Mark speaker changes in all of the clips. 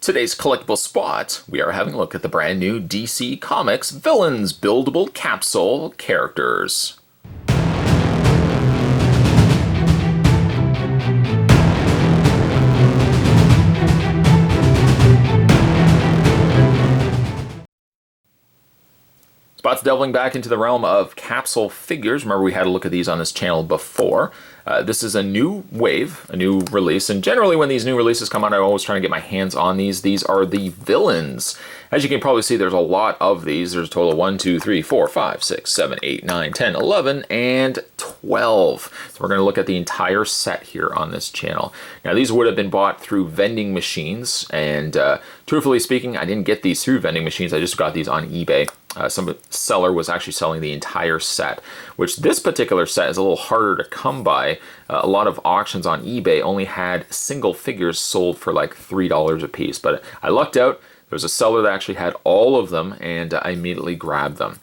Speaker 1: Today's collectible spot, we are having a look at the brand new DC Comics Villains Buildable Capsule characters. Spot's delving back into the realm of capsule figures. Remember, we had a look at these on this channel before. This is a new wave, a new release, and generally when these new releases come out, I'm always trying to get my hands on these. These are the villains. As you can probably see, there's a lot of these. There's a total of 1, 2, 3, 4, 5, 6, 7, 8, 9, 10, 11, and 12. So we're going to look at the entire set here on this channel. Now, these would have been bought through vending machines, and truthfully speaking, I didn't get these through vending machines. I just got these on eBay. Some seller was actually selling the entire set, which this particular set is a little harder to come by. A lot of auctions on eBay only had single figures sold for like $3 a piece, but I lucked out. There was a seller that actually had all of them, and I immediately grabbed them.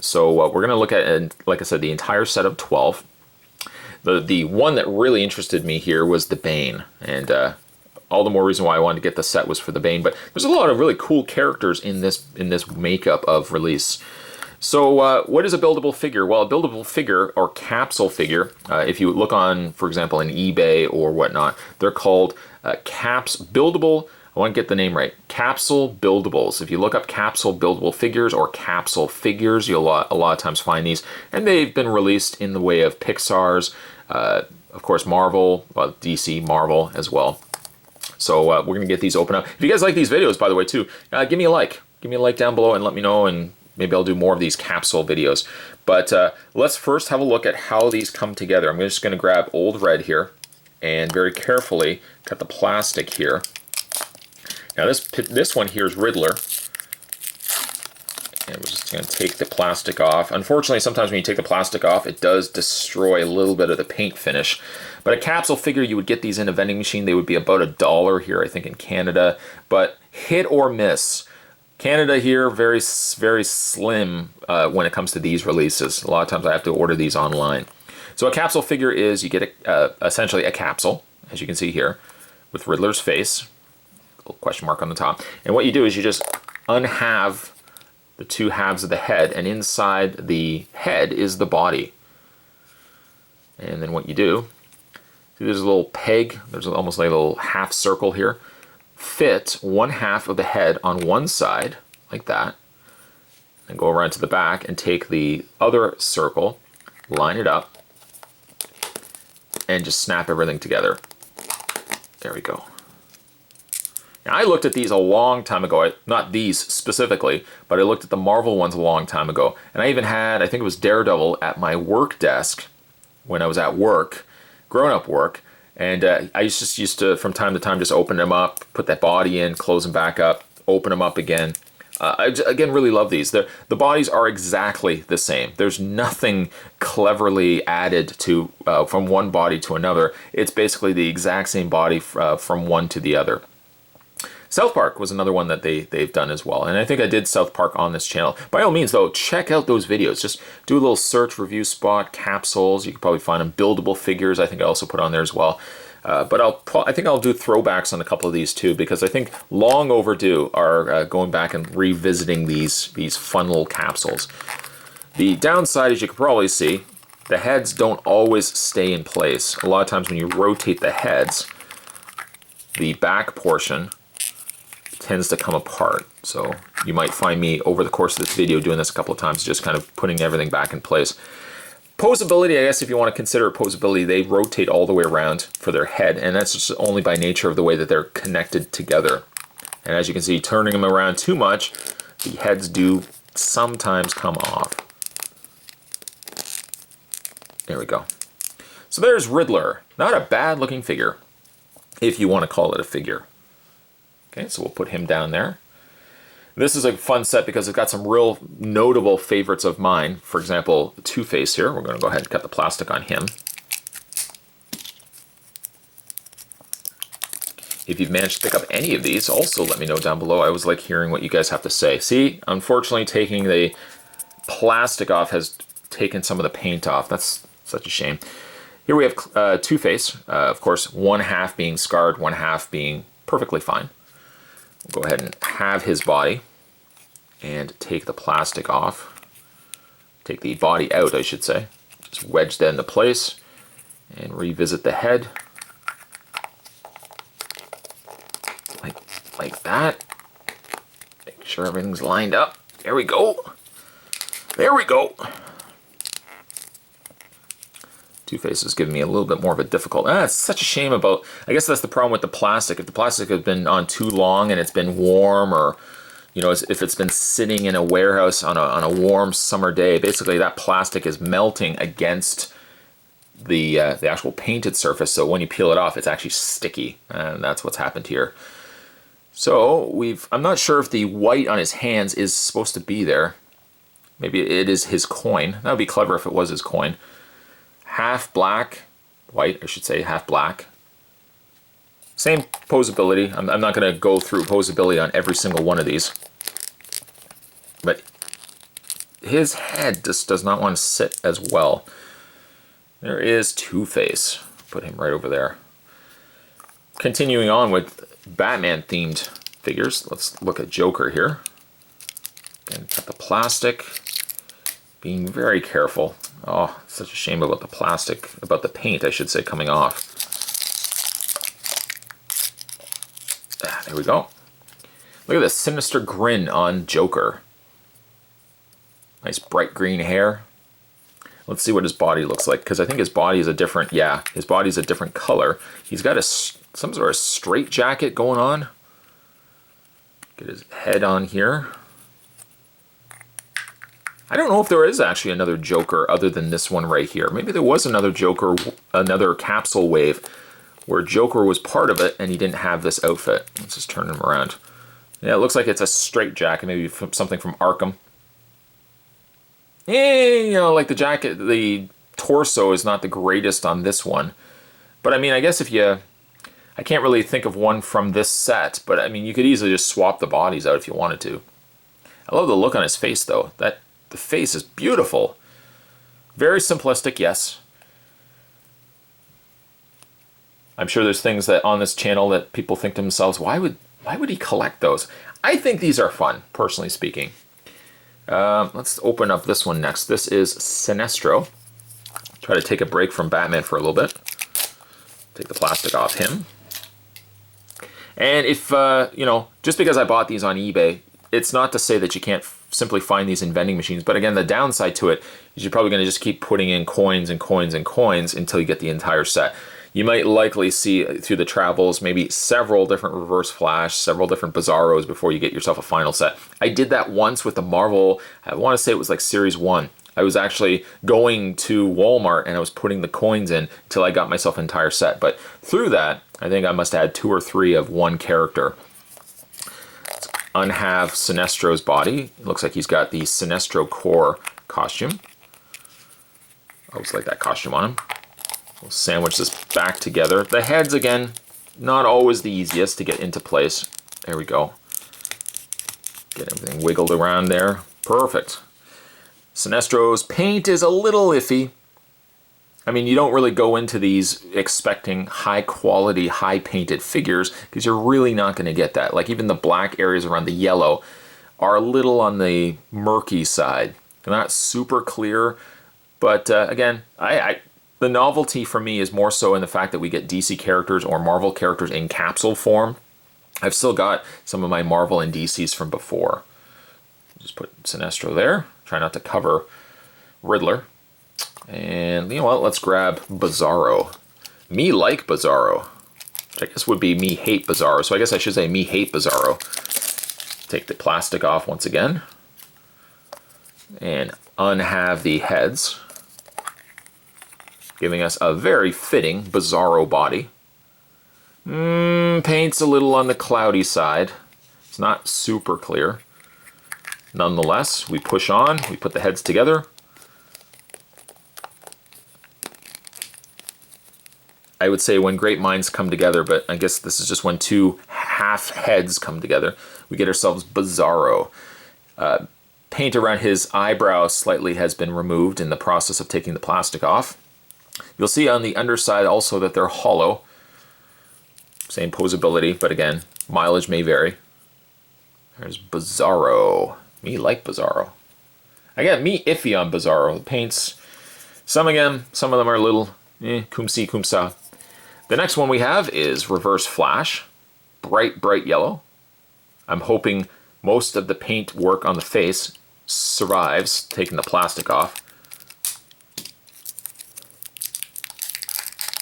Speaker 1: So we're going to look at, like I said, the entire set of 12. The one that really interested me here was the Bane, and all the more reason why I wanted to get the set was for the Bane, but there's a lot of really cool characters in this makeup of release. So what is a buildable figure? Well, a buildable figure or capsule figure, if you look on, for example, in eBay or whatnot, they're called buildable. I want to get the name right. Capsule buildables. If you look up capsule buildable figures or capsule figures, you'll a lot of times find these, and they've been released in the way of Pixar's, of course, Marvel, well, DC, Marvel as well. So we're going to get these open up. If you guys like these videos, by the way, too, give me a like. Give me a like down below and let me know, and maybe I'll do more of these capsule videos. But let's first have a look at how these come together. I'm just going to grab Old Red here and very carefully cut the plastic here. Now this one here is Riddler. And we're just going to take the plastic off. Unfortunately, sometimes when you take the plastic off, it does destroy a little bit of the paint finish. But a capsule figure, you would get these in a vending machine. They would be about $1 here, I think, in Canada. But hit or miss. Canada here, very, very slim when it comes to these releases. A lot of times I have to order these online. So a capsule figure is, you get essentially a capsule, as you can see here, with Riddler's face. A little question mark on the top. And what you do is you just unhalve the two halves of the head, and inside the head is the body. And then what you do, see there's a little peg, there's almost like a little half circle here. Fit one half of the head on one side, like that, and go around to the back and take the other circle, line it up, and just snap everything together. There we go. Now, I looked at these a long time ago, not these specifically, but I looked at the Marvel ones a long time ago. And I even had, I think it was Daredevil, at my work desk when I was at work, grown-up work. And I just used to, from time to time, just open them up, put that body in, close them back up, open them up again. I, again, really love these. The bodies are exactly the same. There's nothing cleverly added to from one body to another. It's basically the exact same body from one to the other. South Park was another one that they've done as well. And I think I did South Park on this channel. By all means, though, check out those videos. Just do a little search, review spot, capsules. You can probably find them. Buildable figures, I think I also put on there as well. But I think I'll do throwbacks on a couple of these too, because I think long overdue are going back and revisiting these fun little capsules. The downside, as you can probably see, the heads don't always stay in place. A lot of times when you rotate the heads, the back portion tends to come apart. So you might find me over the course of this video doing this a couple of times, just kind of putting everything back in place. Posability, I guess if you want to consider it posability, they rotate all the way around for their head, and that's just only by nature of the way that they're connected together. And as you can see, turning them around too much, the heads do sometimes come off. There we go. So there's Riddler. Not a bad looking figure, if you want to call it a figure. Okay, so we'll put him down there. This is a fun set because it's got some real notable favorites of mine. For example, Two-Face here. We're going to go ahead and cut the plastic on him. If you've managed to pick up any of these, also let me know down below. I always like hearing what you guys have to say. See, unfortunately, taking the plastic off has taken some of the paint off. That's such a shame. Here we have Two-Face. Of course, one half being scarred, one half being perfectly fine. We'll go ahead and have his body and take the plastic off. Take the body out, I should say. Just wedge that into place and revisit the head. Like that. Make sure everything's lined up. There we go. There we go. Two-Face is giving me a little bit more of a difficult... it's such a shame about... I guess that's the problem with the plastic. If the plastic has been on too long and it's been warm, or, you know, if it's been sitting in a warehouse on a warm summer day, basically that plastic is melting against the actual painted surface. So when you peel it off, it's actually sticky, and that's what's happened here. So I'm not sure if the white on his hands is supposed to be there. Maybe it is his coin. That would be clever if it was his coin. Half black, white, I should say, half black. Same posability. I'm not going to go through posability on every single one of these. But his head just does not want to sit as well. There is Two-Face. Put him right over there. Continuing on with Batman-themed figures, let's look at Joker here. Again, got the plastic. Being very careful. Oh, such a shame about the plastic, about the paint, I should say, coming off. There we go. Look at the sinister grin on Joker. Nice bright green hair. Let's see what his body looks like, because I think his body is a different, yeah, his body is a different color. He's got some sort of straight jacket going on. Get his head on here. I don't know if there is actually another Joker other than this one right here. Maybe there was another Joker, another Capsule wave, where Joker was part of it and he didn't have this outfit. Let's just turn him around. Yeah, it looks like it's a straight jacket, maybe something from Arkham. You know, like the jacket, the torso is not the greatest on this one. But I mean, I guess if you... I can't really think of one from this set, but I mean, you could easily just swap the bodies out if you wanted to. I love the look on his face, though. The face is beautiful. Very simplistic, yes. I'm sure there's things that on this channel that people think to themselves, why would he collect those? I think these are fun, personally speaking. Let's open up this one next. This is Sinestro. Try to take a break from Batman for a little bit. Take the plastic off him. And if, you know, just because I bought these on eBay, it's not to say that you can't simply find these in vending machines. But again, the downside to it is you're probably going to just keep putting in coins and coins and coins until you get the entire set. You might likely see through the travels maybe several different Reverse Flash, several different Bizarros before you get yourself a final set. I did that once with the Marvel, I want to say it was like Series 1. I was actually going to Walmart and I was putting the coins in until I got myself an entire set. But through that, I think I must have had 2 or 3 of one character. Let's unhalve Sinestro's body. It looks like he's got the Sinestro Core costume. I always like that costume on him. We'll sandwich this back together. The heads, again, not always the easiest to get into place. There we go. Get everything wiggled around there. Perfect. Sinestro's paint is a little iffy. I mean, you don't really go into these expecting high quality, high painted figures because you're really not going to get that. Like even the black areas around the yellow are a little on the murky side. They're not super clear, but again, the novelty for me is more so in the fact that we get DC characters or Marvel characters in capsule form. I've still got some of my Marvel and DCs from before. Just put Sinestro there. Try not to cover Riddler. And you know what? Let's grab Bizarro. Me like Bizarro. Which I guess would be me hate Bizarro. So I guess I should say me hate Bizarro. Take the plastic off once again. And unhalve the heads. Giving us a very fitting Bizarro body. Paint's a little on the cloudy side. It's not super clear. Nonetheless, we push on, we put the heads together. I would say when great minds come together, but I guess this is just when 2 half heads come together. We get ourselves Bizarro. Paint around his eyebrow slightly has been removed in the process of taking the plastic off. You'll see on the underside also that they're hollow. Same posability, but again, mileage may vary. There's Bizarro. Me like Bizarro. I got me iffy on Bizarro. The paints, some of them are a little kumsi kumsa. The next one we have is Reverse Flash. Bright yellow. I'm hoping most of the paint work on the face survives, taking the plastic off.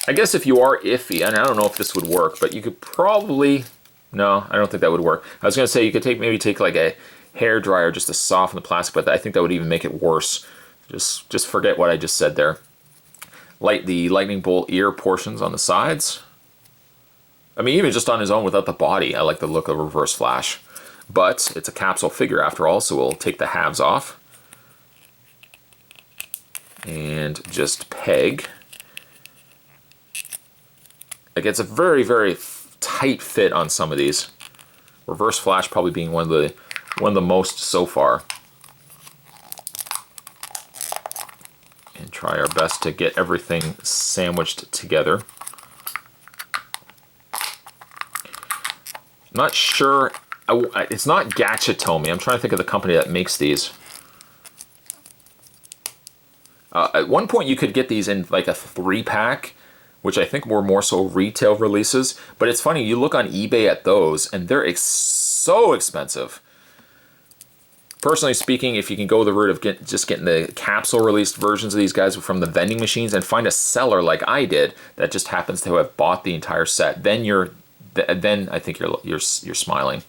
Speaker 1: I guess if you are iffy, and I don't know if this would work, but you could probably, no, I don't think that would work. I was gonna say you could maybe take like a hair dryer just to soften the plastic, but I think that would even make it worse. Just forget what I just said there. Light the lightning bolt ear portions on the sides. I mean, even just on his own without the body, I like the look of Reverse Flash. But it's a capsule figure after all, so we'll take the halves off. And just peg. Like, it's a very, very tight fit on some of these. Reverse Flash probably being one of the most so far. And try our best to get everything sandwiched together. Not sure, it's not Gachitomi. I'm trying to think of the company that makes these. At one point you could get these in like a 3-pack, which I think were more so retail releases. But it's funny, you look on eBay at those and they're so expensive. Personally speaking, if you can go the route of just getting the capsule released versions of these guys from the vending machines and find a seller like I did that just happens to have bought the entire set, then I think you're smiling.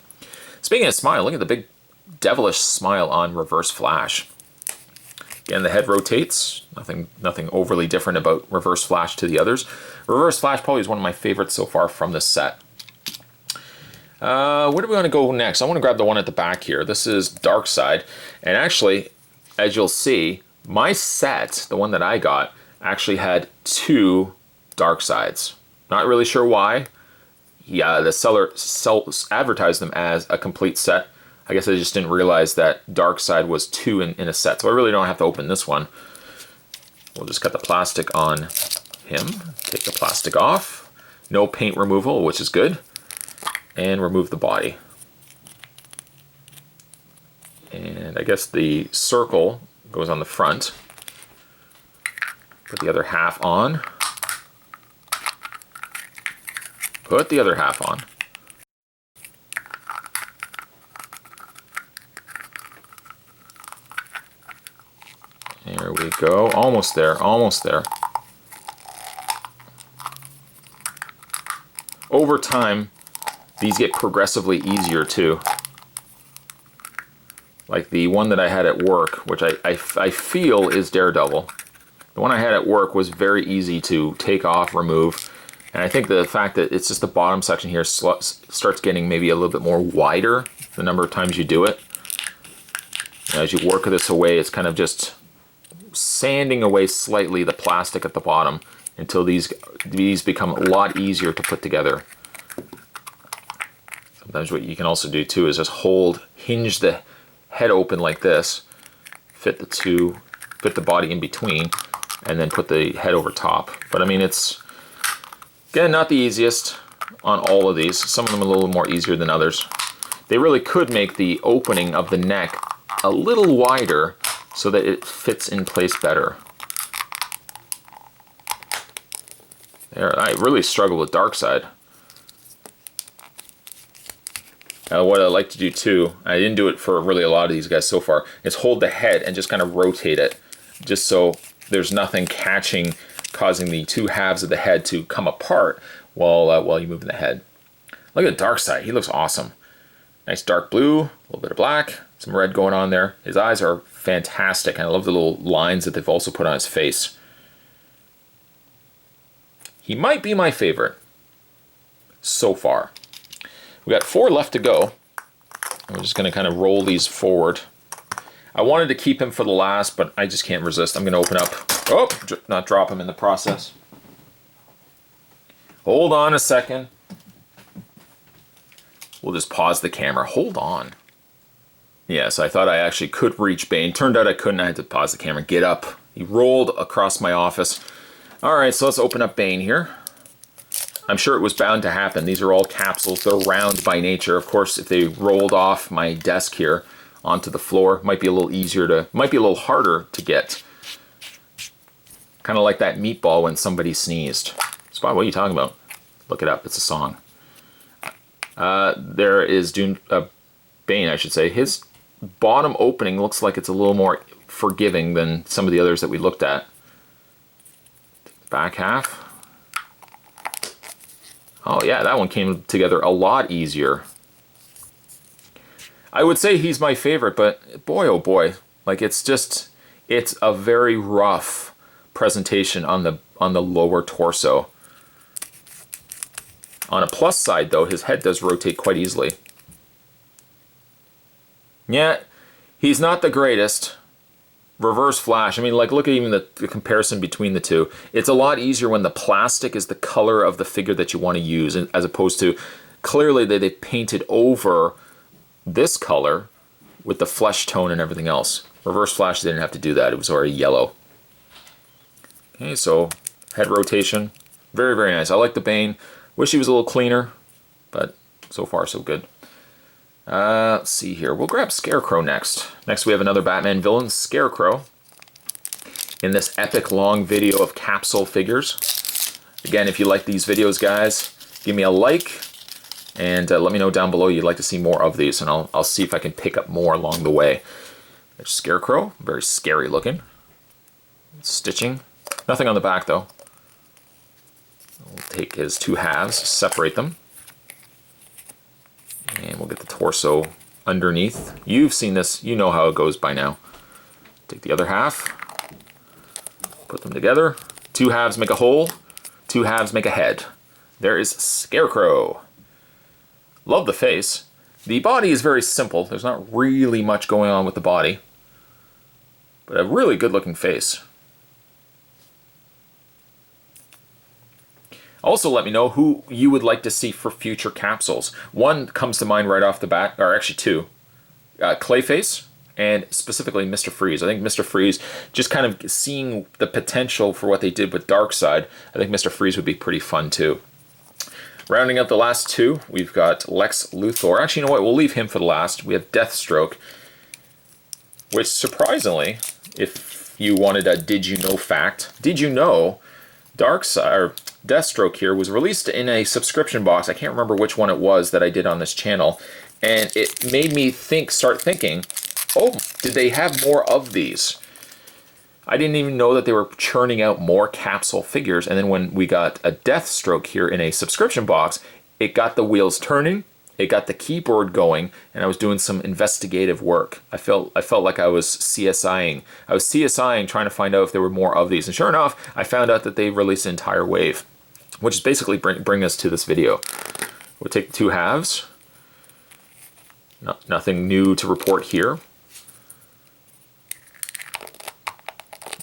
Speaker 1: Speaking of smile, look at the big devilish smile on Reverse Flash. Again, the head rotates. Nothing overly different about Reverse Flash to the others. Reverse Flash probably is one of my favorites so far from this set. Where do we want to go next? I want to grab the one at the back here. This is Darkseid. And actually, as you'll see, my set, the one that I got, actually had 2 Darkseids. Not really sure why. Yeah, the seller advertised them as a complete set. I guess I just didn't realize that Darkseid was 2 in a set. So I really don't have to open this one. We'll just cut the plastic on him. Take the plastic off. No paint removal, which is good. And remove the body. And I guess the circle goes on the front. Put the other half on. Put the other half on. There we go. Almost there. Almost there. Over time, these get progressively easier too. Like the one that I had at work, which I feel is Daredevil. The one I had at work was very easy to take off, remove. And I think the fact that it's just the bottom section here starts getting maybe a little bit more wider the number of times you do it. And as you work this away, it's kind of just sanding away slightly the plastic at the bottom until these become a lot easier to put together. Sometimes what you can also do too is just hinge the head open like this, fit the body in between, and then put the head over top. But I mean, it's, again, not the easiest on all of these. Some of them are a little more easier than others. They really could make the opening of the neck a little wider so that it fits in place better. There, I really struggle with Darkseid. What I like to do too, I didn't do it for really a lot of these guys so far, is hold the head and just kind of rotate it, just so there's nothing causing the 2 halves of the head to come apart while you move the head. Look at Darkseid, he looks awesome. Nice dark blue, a little bit of black, some red going on there. His eyes are fantastic, and I love the little lines that they've also put on his face. He might be my favorite so far. We got 4 left to go. I'm just going to kind of roll these forward. I wanted to keep him for the last, but I just can't resist. I'm going to open up. Oh, not drop him in the process. Hold on a second. We'll just pause the camera. Hold on. Yes, I thought I actually could reach Bane. Turned out I couldn't. I had to pause the camera. Get up. He rolled across my office. All right, so let's open up Bane here. I'm sure it was bound to happen. These are all capsules. They're round by nature. Of course, if they rolled off my desk here onto the floor, might be a little easier to, might be a little harder to get. Kind of like that meatball when somebody sneezed. Spot, what are you talking about? Look it up. It's a song. There is Bane, I should say. His bottom opening looks like it's a little more forgiving than some of the others that we looked at. Back half. Oh yeah, that one came together a lot easier. I would say he's my favorite, but boy oh boy, like it's a very rough presentation on the lower torso. On a plus side though, his head does rotate quite easily. Yeah, he's not the greatest. Reverse Flash, I mean, like, look at even the comparison between the two. It's a lot easier when the plastic is the color of the figure that you want to use, as opposed to, clearly they painted over this color with the flesh tone and everything else. Reverse Flash, they didn't have to do that. It was already yellow. Okay, so head rotation. Very, very nice. I like the Bane. Wish he was a little cleaner, but so far so good. Let's see here. We'll grab Scarecrow next. Next we have another Batman villain, Scarecrow, in this epic long video of capsule figures. Again, if you like these videos, guys, give me a like, and let me know down below you'd like to see more of these, and I'll see if I can pick up more along the way. There's Scarecrow, very scary looking. Stitching. Nothing on the back, though. We'll take his two halves, separate them. And we'll get the torso underneath. You've seen this, you know how it goes by now. Take the other half, put them together. Two halves make a whole, two halves make a head. There is Scarecrow. Love the face. The body is very simple. There's not really much going on with the body, but a really good looking face. Also, let me know who you would like to see for future capsules. One comes to mind right off the bat, or actually two. Clayface, and specifically Mr. Freeze. I think Mr. Freeze, just kind of seeing the potential for what they did with Darkseid, I think Mr. Freeze would be pretty fun too. Rounding out the last two, we've got Lex Luthor. Actually, you know what? We'll leave him for the last. We have Deathstroke, which surprisingly, if you wanted a did you know fact, did you know Darkseid, or Deathstroke here, was released in a subscription box. I can't remember which one it was that I did on this channel, and it made me start thinking, oh, did they have more of these? I didn't even know that they were churning out more capsule figures, and then when we got a Deathstroke here in a subscription box, it got the wheels turning, it got the keyboard going, and I was doing some investigative work. I felt like I was CSIing. I was CSIing, trying to find out if there were more of these, and sure enough, I found out that they released an entire wave, which is basically bring us to this video. We'll take the two halves. Nothing new to report here.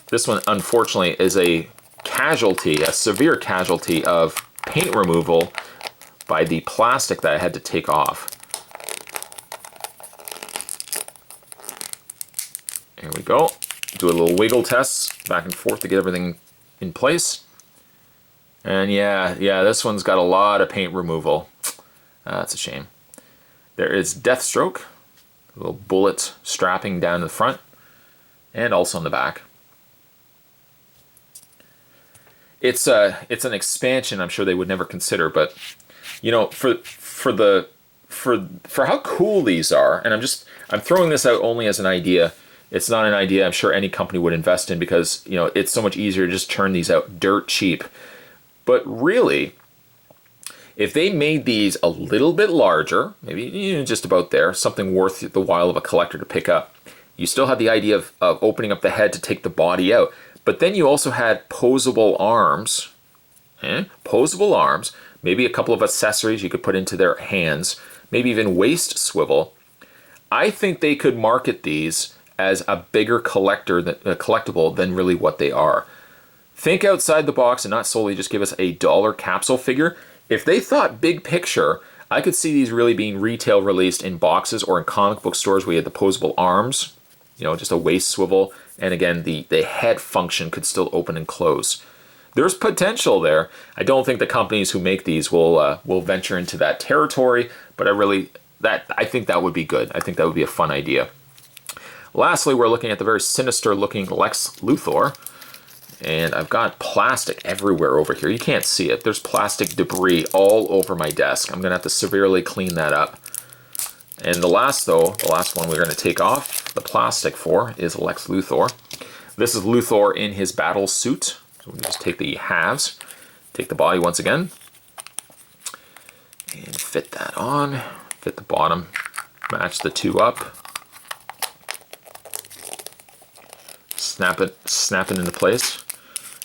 Speaker 1: This one, unfortunately, is a casualty, a severe casualty of paint removal by the plastic that I had to take off. Here we go. Do a little wiggle test back and forth to get everything in place. And yeah, this one's got a lot of paint removal. That's a shame. There is Deathstroke, a little bullet strapping down the front, and also on the back. It's an expansion I'm sure they would never consider, but you know, for how cool these are, and I'm throwing this out only as an idea. It's not an idea I'm sure any company would invest in, because you know it's so much easier to just turn these out dirt cheap. But really, if they made these a little bit larger, maybe just about there, something worth the while of a collector to pick up, you still had the idea of opening up the head to take the body out. But then you also had posable arms, maybe a couple of accessories you could put into their hands, maybe even waist swivel. I think they could market these as a bigger collectible than really what they are. Think outside the box and not solely just give us a dollar capsule figure. If they thought big picture, I could see these really being retail released in boxes or in comic book stores where you had the posable arms, you know, just a waist swivel, and again, the head function could still open and close. there's potential there. I don't think the companies who make these will venture into that territory, but I think that would be good. I think that would be a fun idea. Lastly, we're looking at the very sinister looking Lex Luthor. And I've got plastic everywhere over here. You can't see it. There's plastic debris all over my desk. I'm going to have to severely clean that up. And the last one we're going to take off the plastic for is Lex Luthor. This is Luthor in his battle suit. So we just take the halves, take the body once again, and fit that on, fit the bottom, match the two up, snap it into place,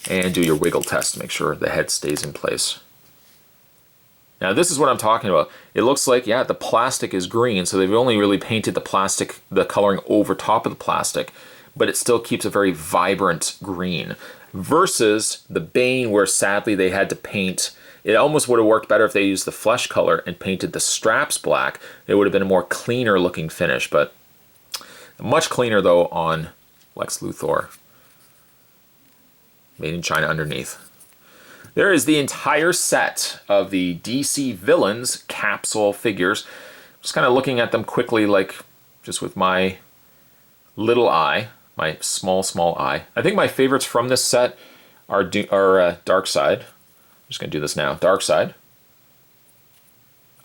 Speaker 1: and do your wiggle test to make sure the head stays in place. Now this is what I'm talking about. It looks like, yeah, the plastic is green, so they've only really painted the coloring over top of the plastic, but it still keeps a very vibrant green. Versus the Bane, where sadly they had to paint, it almost would have worked better if they used the flesh color and painted the straps black. It would have been a more cleaner looking finish, but much cleaner though on Lex Luthor. Made in China underneath. There is the entire set of the DC Villains Capsule figures. Just kind of looking at them quickly, like just with my little eye, my small eye. I think my favorites from this set are Darkseid. I'm just going to do this now. Darkseid.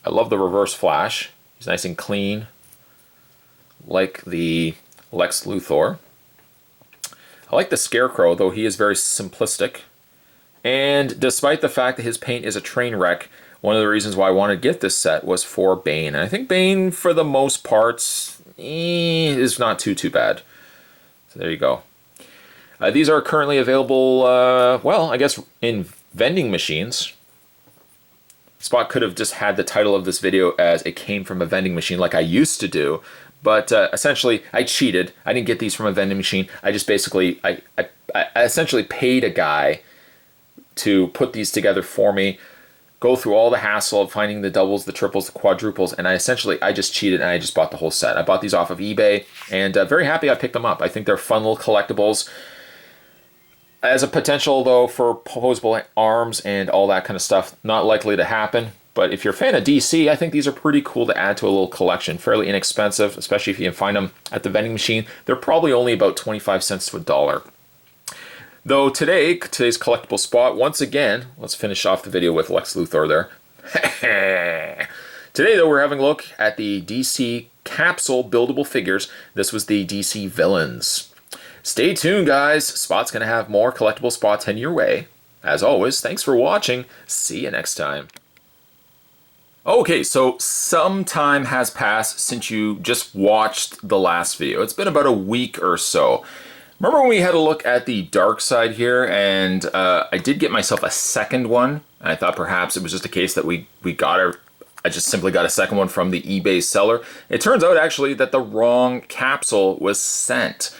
Speaker 1: I love the Reverse Flash. He's nice and clean, like the Lex Luthor. I like the Scarecrow, though he is very simplistic. And despite the fact that his paint is a train wreck, one of the reasons why I wanted to get this set was for Bane. And I think Bane, for the most parts, is not too bad. So there you go. These are currently available, well, I guess in vending machines. Spot could have just had the title of this video as it came from a vending machine like I used to do. But essentially, I cheated. I didn't get these from a vending machine. I just basically, I essentially paid a guy to put these together for me, go through all the hassle of finding the doubles, the triples, the quadruples, and I just cheated and I just bought the whole set. I bought these off of eBay, and very happy I picked them up. I think they're fun little collectibles. As a potential, though, for posable arms and all that kind of stuff, not likely to happen. But if you're a fan of DC, I think these are pretty cool to add to a little collection. Fairly inexpensive, especially if you can find them at the vending machine. They're probably only about 25 cents to $1. Though today's collectible spot, once again, let's finish off the video with Lex Luthor there. Today, though, we're having a look at the DC Capsule buildable figures. This was the DC Villains. Stay tuned, guys. Spot's going to have more collectible spots heading your way. As always, thanks for watching. See you next time. Okay, so some time has passed since you just watched the last video. It's been about a week or so. Remember when we had a look at the Darkseid here, and I did get myself a second one. I thought perhaps it was just a case that I just simply got a second one from the eBay seller. It turns out actually that the wrong capsule was sent.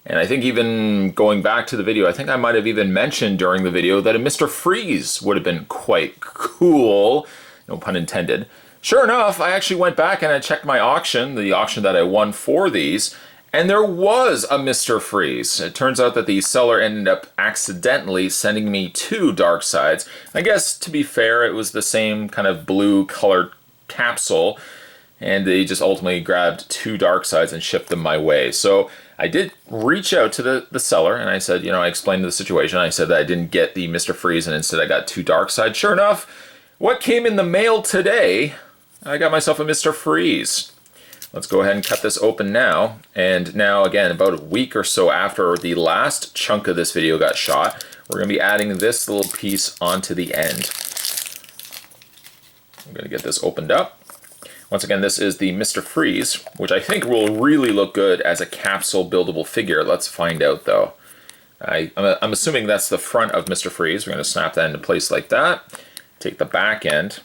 Speaker 1: And I think even going back to the video, I think I might have even mentioned during the video that a Mr. Freeze would have been quite cool. No pun intended. Sure enough, I actually went back and I checked my auction, the auction that I won for these, and there was a Mr. Freeze. It turns out that the seller ended up accidentally sending me two Darkseids. I guess, to be fair, it was the same kind of blue colored capsule, and they just ultimately grabbed two Darkseids and shipped them my way. So I did reach out to the seller, and I said, I explained the situation. I said that I didn't get the Mr. Freeze, and instead I got two Darkseids. Sure enough, what came in the mail today, I got myself a Mr. Freeze. Let's go ahead and cut this open now. And now, again, about a week or so after the last chunk of this video got shot, we're going to be adding this little piece onto the end. I'm going to get this opened up. Once again, this is the Mr. Freeze, which I think will really look good as a capsule buildable figure. Let's find out, though. I'm assuming that's the front of Mr. Freeze. We're going to snap that into place like that. Take the back end.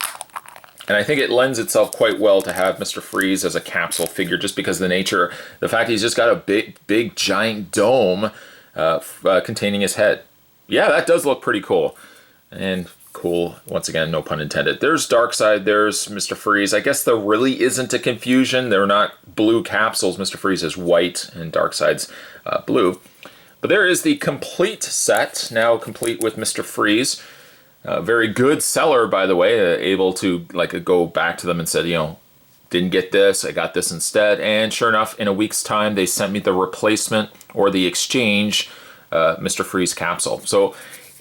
Speaker 1: And I think it lends itself quite well to have Mr. Freeze as a capsule figure, just because of the fact he's just got a big giant dome containing his head. Yeah, that does look pretty cool. And cool, once again, no pun intended. There's Darkseid, there's Mr. Freeze. I guess there really isn't a confusion. They're not blue capsules. Mr. Freeze is white and Darkseid's blue. But there is the complete set, now complete with Mr. Freeze. Very good seller, by the way, able to like go back to them and said, you know, didn't get this, I got this instead. And sure enough, in a week's time, they sent me the replacement or the exchange Mr. Freeze capsule. So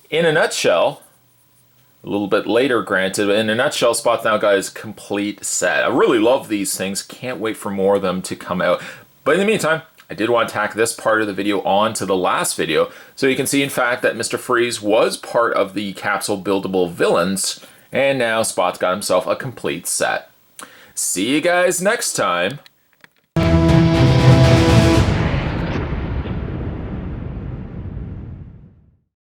Speaker 1: in a nutshell, a little bit later granted, but in a nutshell, Spot the Now Guy's complete set. I really love these things. Can't wait for more of them to come out. But in the meantime, I did want to tack this part of the video on to the last video, so you can see in fact that Mr. Freeze was part of the Capsule Buildable villains, and now Spot's got himself a complete set. See you guys next time.